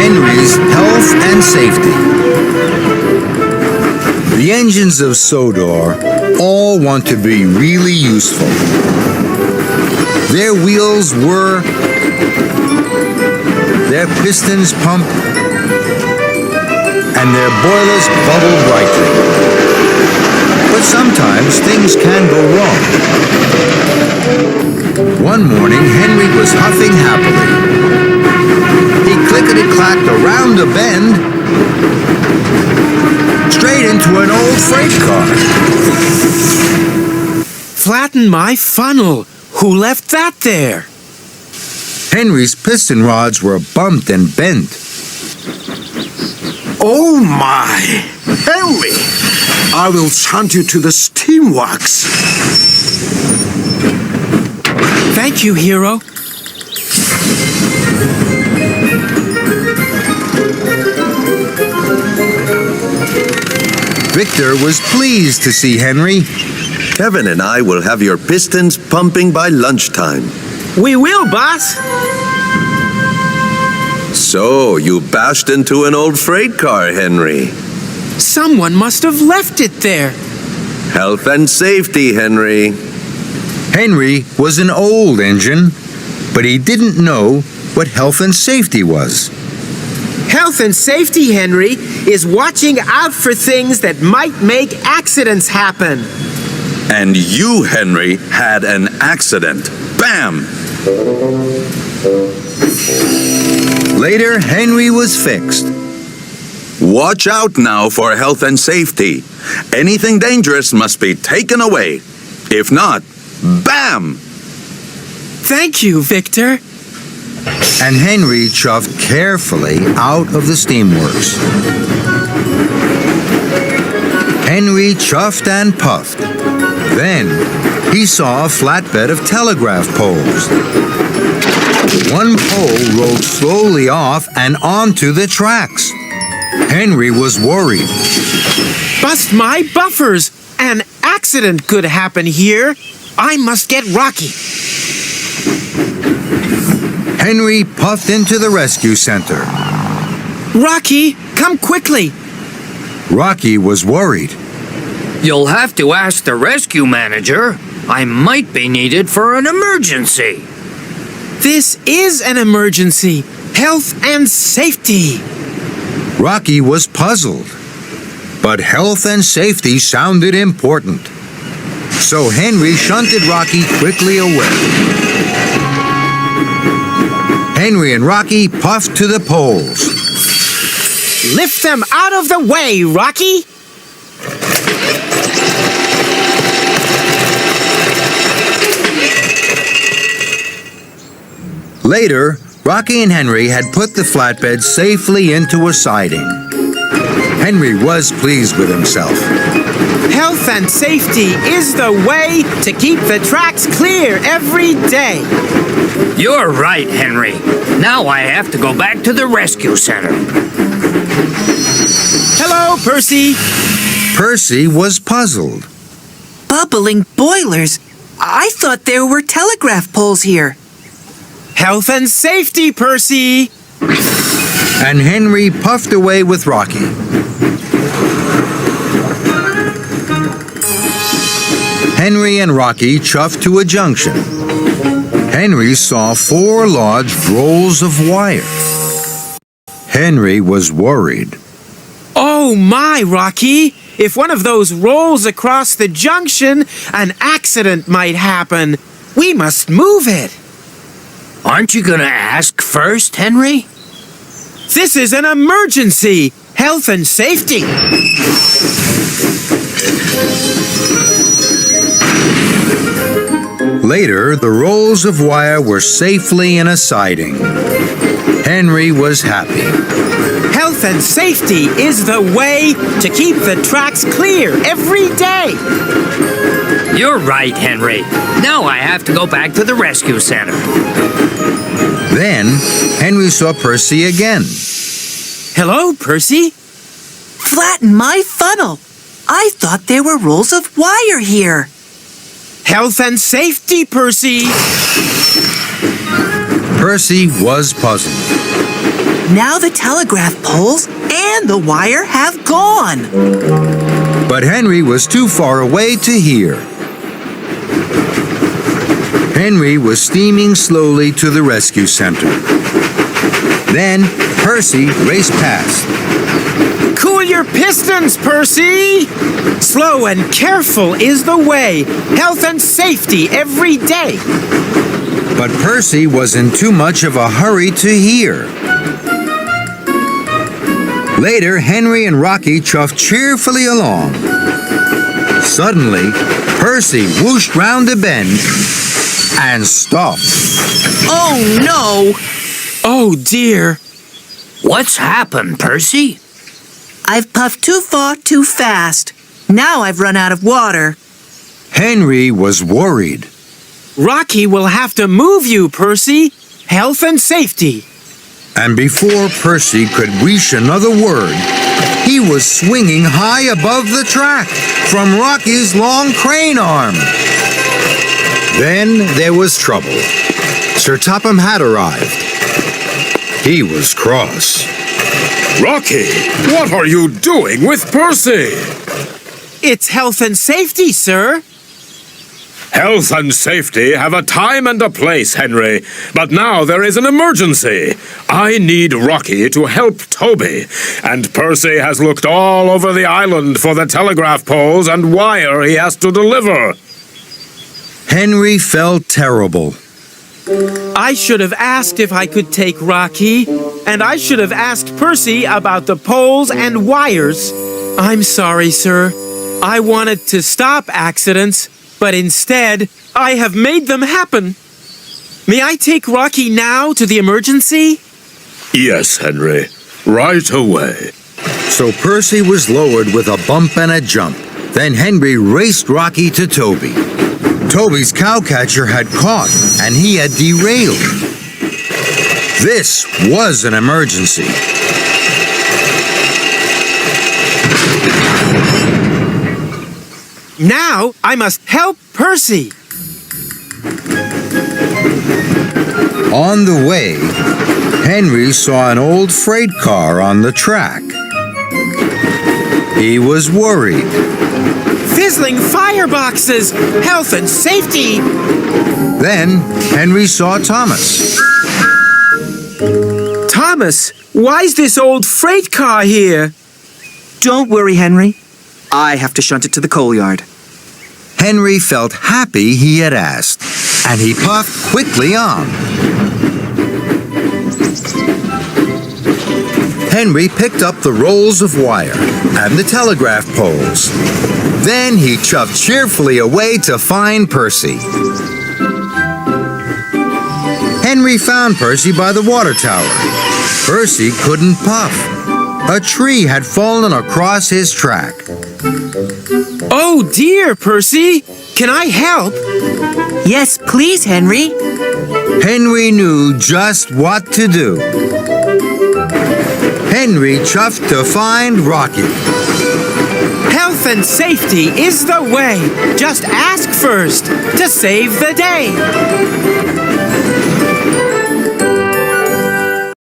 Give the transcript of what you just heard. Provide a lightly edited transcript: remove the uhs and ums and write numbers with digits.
Henry's health and safety. The engines of Sodor all want to be really useful. Their wheels whir, their pistons pump, and their boilers bubble brightly. But sometimes things can go wrong. One morning, Henry was huffing happily. He clickety-clacked around a bend, straight into an old freight car. Flatten my funnel. Who left that there? Henry's piston rods were bumped and bent. Oh my! Henry! I will shunt you to the steamworks. Thank you, hero. Victor was pleased to see Henry. Kevin and I will have your pistons pumping by lunchtime. We will, boss. So, you bashed into an old freight car, Henry. Someone must have left it there. Health and safety, Henry. Henry was an old engine, but he didn't know what health and safety was. Health and safety, Henry, is watching out for things that might make accidents happen. And you, Henry, had an accident. Bam! Later, Henry was fixed. Watch out now for health and safety. Anything dangerous must be taken away. If not, bam! Thank you, Victor. And Henry chuffed carefully out of the steamworks. Henry chuffed and puffed. Then he saw a flatbed of telegraph poles. One pole rolled slowly off and onto the tracks. Henry was worried. Bust my buffers! An accident could happen here. I must get Rocky. Henry puffed into the rescue center. Rocky, come quickly. Rocky was worried. You'll have to ask the rescue manager. I might be needed for an emergency. This is an emergency. Health and safety. Rocky was puzzled. But health and safety sounded important. So Henry shunted Rocky quickly away. Henry and Rocky puffed to the poles. Lift them out of the way, Rocky! Later, Rocky and Henry had put the flatbed safely into a siding. Henry was pleased with himself. Health and safety is the way to keep the tracks clear every day. You're right, Henry. Now I have to go back to the rescue center. Hello, Percy. Percy was puzzled. Bubbling boilers? I thought there were telegraph poles here. Health and safety, Percy. And Henry puffed away with Rocky. Henry and Rocky chuffed to a junction. Henry saw 4 large rolls of wire. Henry was worried. Oh my, Rocky! If one of those rolls across the junction, an accident might happen. We must move it. Aren't you gonna ask first, Henry? This is an emergency. Health and safety. Later, the rolls of wire were safely in a siding. Henry was happy. Health and safety is the way to keep the tracks clear every day. You're right, Henry. Now I have to go back to the rescue center. Then, Henry saw Percy again. Hello, Percy. Flatten my funnel. I thought there were rolls of wire here. Health and safety, Percy. Percy was puzzled. Now the telegraph poles and the wire have gone. But Henry was too far away to hear. Henry was steaming slowly to the rescue center. Then Percy raced past. Cool your pistons, Percy! Slow and careful is the way. Health and safety every day. But Percy was in too much of a hurry to hear. Later, Henry and Rocky chuffed cheerfully along. Suddenly, Percy whooshed round a bend and stopped. Oh no! Oh dear. What's happened, Percy? I've puffed too far too fast. Now I've run out of water. Henry was worried. Rocky will have to move you, Percy. Health and safety. And before Percy could wish another word, he was swinging high above the track from Rocky's long crane arm. Then there was trouble. Sir Topham had arrived. He was cross. Rocky, what are you doing with Percy? It's health and safety, sir. Health and safety have a time and a place, Henry. But now there is an emergency. I need Rocky to help Toby. And Percy has looked all over the island for the telegraph poles and wire he has to deliver. Henry felt terrible. I should have asked if I could take Rocky, and I should have asked Percy about the poles and wires. I'm sorry, sir. I wanted to stop accidents, but instead, I have made them happen. May I take Rocky now to the emergency? Yes, Henry. Right away. So Percy was lowered with a bump and a jump. Then Henry raced Rocky to Toby. Toby's cowcatcher had caught, and he had derailed. This was an emergency. Now I must help Percy. On the way, Henry saw an old freight car on the track. He was worried. Fizzling fireboxes! Health and safety! Then Henry saw Thomas. Thomas, why's this old freight car here? Don't worry, Henry. I have to shunt it to the coal yard. Henry felt happy he had asked, and he puffed quickly on. Henry picked up the rolls of wire and the telegraph poles. Then he chuffed cheerfully away to find Percy. Henry found Percy by the water tower. Percy couldn't puff. A tree had fallen across his track. Oh dear, Percy! Can I help? Yes, please, Henry. Henry knew just what to do. Henry chuffed to find Rocky. Health and safety is the way. Just ask first to save the day.